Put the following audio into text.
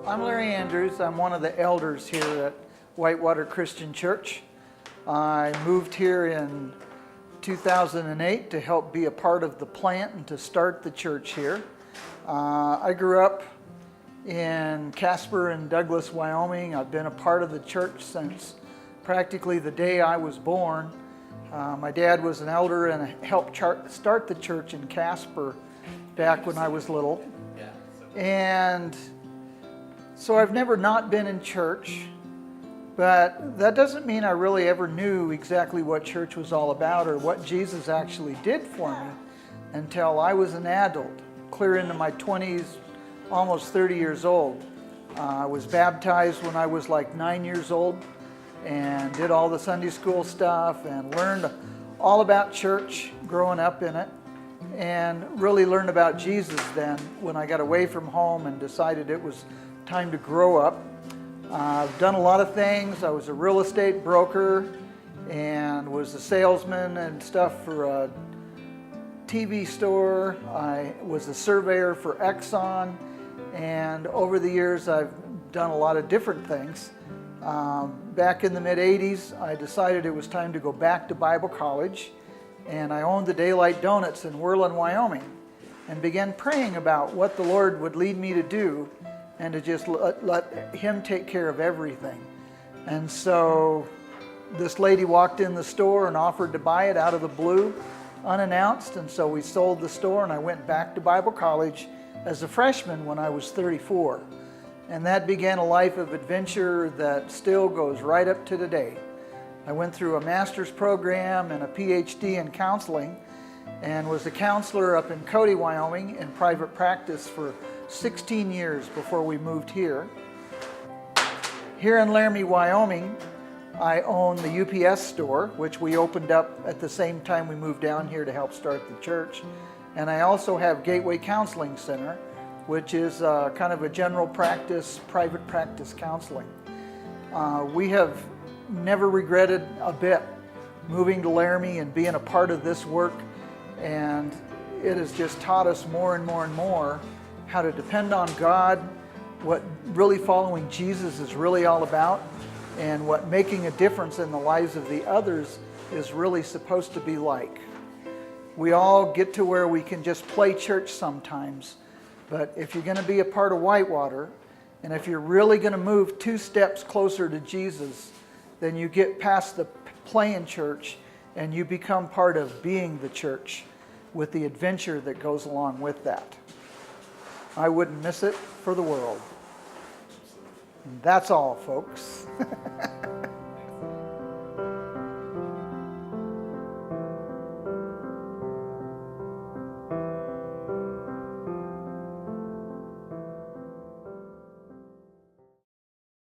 I'm Larry Andrews. I'm one of the elders here at Whitewater Christian Church. I moved here in 2008 to help be a part of the plant and to start the church here. I grew up in Casper and Douglas, Wyoming. I've been a part of the church since practically the day I was born. My dad was an elder and helped start the church in Casper back when I was little. And so I've never not been in church, but that doesn't mean I really ever knew exactly what church was all about or what Jesus actually did for me until I was an adult, clear into my 20s, almost 30 years old. I was baptized when I was like 9 years old and did all the Sunday school stuff and learned all about church growing up in it, and really learned about Jesus then when I got away from home and decided it was time to grow up. I've done a lot of things. I was a real estate broker and was a salesman and stuff for a TV store. I was a surveyor for Exxon, and over the years I've done a lot of different things. Back in the mid-'80s, I decided it was time to go back to Bible college, and I owned the Daylight Donuts in Whirlin, Wyoming, and began praying about what the Lord would lead me to do and to just let Him take care of everything. And so this lady walked in the store and offered to buy it out of the blue, unannounced, and so we sold the store and I went back to Bible college as a freshman when I was 34. And that began a life of adventure that still goes right up to today. I went through a master's program and a PhD in counseling and was a counselor up in Cody, Wyoming in private practice for 16 years before we moved here. Here in Laramie, Wyoming, I own the UPS store, which we opened up at the same time we moved down here to help start the church. And I also have Gateway Counseling Center, which is kind of a general practice, private practice counseling. We have never regretted a bit moving to Laramie and being a part of this work, and it has just taught us more and more and more how to depend on God, what really following Jesus is really all about, and what making a difference in the lives of the others is really supposed to be like. We all get to where we can just play church sometimes, but if you're going to be a part of Whitewater, and if you're really going to move 2 steps closer to Jesus, then you get past the playing church and you become part of being the church with the adventure that goes along with that. I wouldn't miss it for the world. And that's all, folks.